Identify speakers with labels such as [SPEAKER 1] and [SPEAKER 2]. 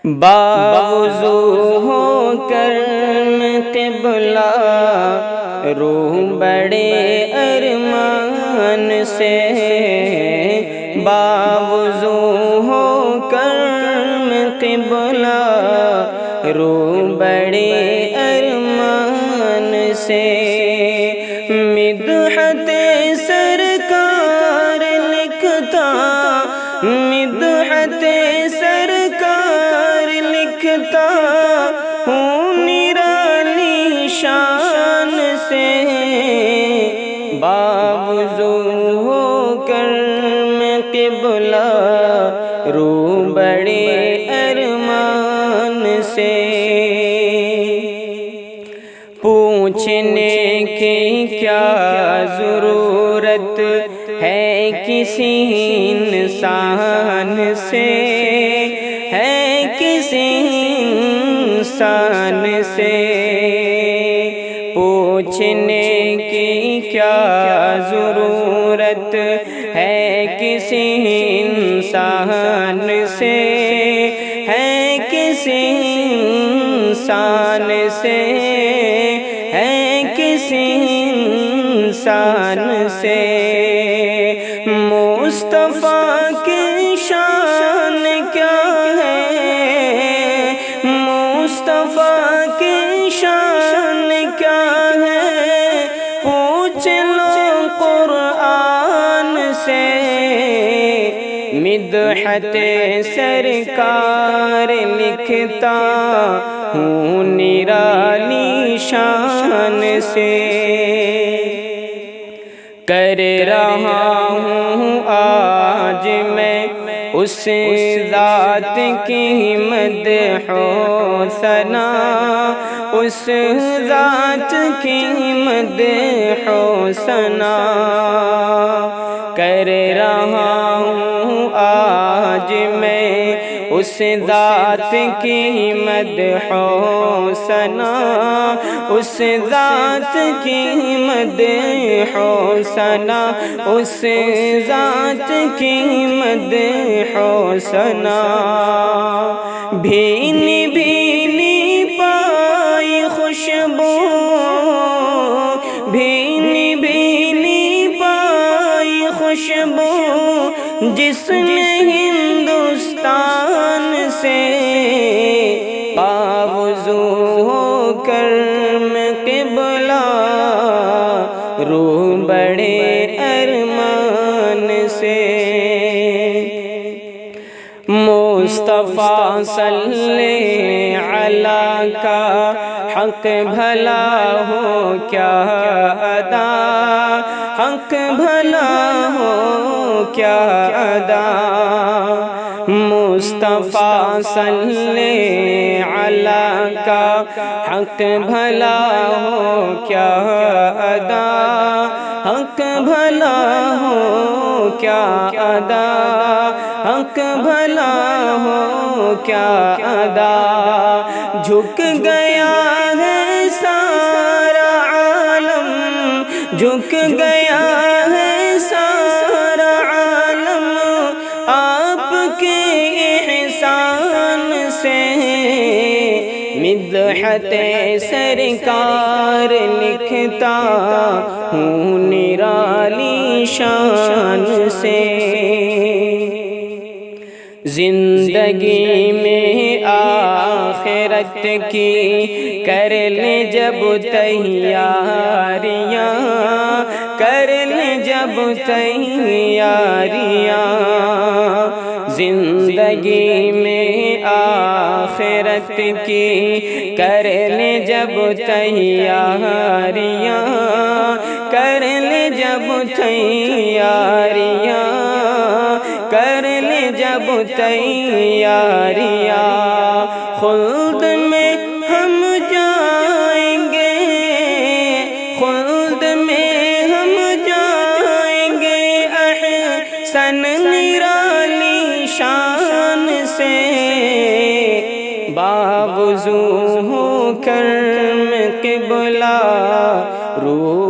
[SPEAKER 1] باوضو ہو کر قبلہ روح بڑے ارمان سے، باوضو ہو کر قبلہ روح بڑے ارمان سے، مدحت سرکار لکھتا، مدحت سرکار لکھتا ہوں نرالی شان سے، باوضو ہو کر میں قبلہ روح بڑے ارمان سے، پوچھنے کی کیا ضرورت ہے کسی انسان سے، ہے کسی انسان سے، پوچھنے کی کیا ضرورت ہے کسی انسان سے، ہے کسی انسان سے، ہے کسی انسان سے، مصطفیٰ کی شان کیا ہے، مصطفیٰ کی شان کیا ہے، پوچھ لو قرآن سے، مدحت سرکار لکھتا ہوں نرالی شان سے، کر رہا ہوں آج میں اس ذات کی مدح و ثنا، اس ذات کی مدح و ثنا، کر رہا ہوں آج میں اس ذات کی مدح و ثنا، اس ذات کی مدح و ثنا، اس ذات کی مدح و ثنا، بھینی بھینی پائی خوشبو، بھینی بھینی پائی خوشبو جس نے ہندوستان سے، باوضو ہو کر میں قبلہ روح بڑے ارمان سے، مصطفیٰ صلی علیہ کا حق بھلا ہو کیا ادا، حق بھلا ہو کیا ادا، مصطفیٰ صلی علیہ کا حق بھلا ہو کیا ادا، حق بھلا ہو کیا ادا، حق بھلا ہو کیا ادا، جھک گیا ہے سارا عالم، جھک گیا ہے سارا عالم آپ کے احسان سے، مدحت سرکار لکھتا ہوں نرالی شان سے، زندگی میں آخرت کی کر لیں جب تیاریاں، کر لیں جب تیاریاں، زندگی میں آخرت کی کر لیں جب تیاریاں، کر لیں جب تیاریاں، کر لیں جب تیاریاں، خلد میں ہم جائیں گے، خلد میں ہم جائیں گے احسن نرالی شان سے، باوضو ہو کر میں قبلہ روح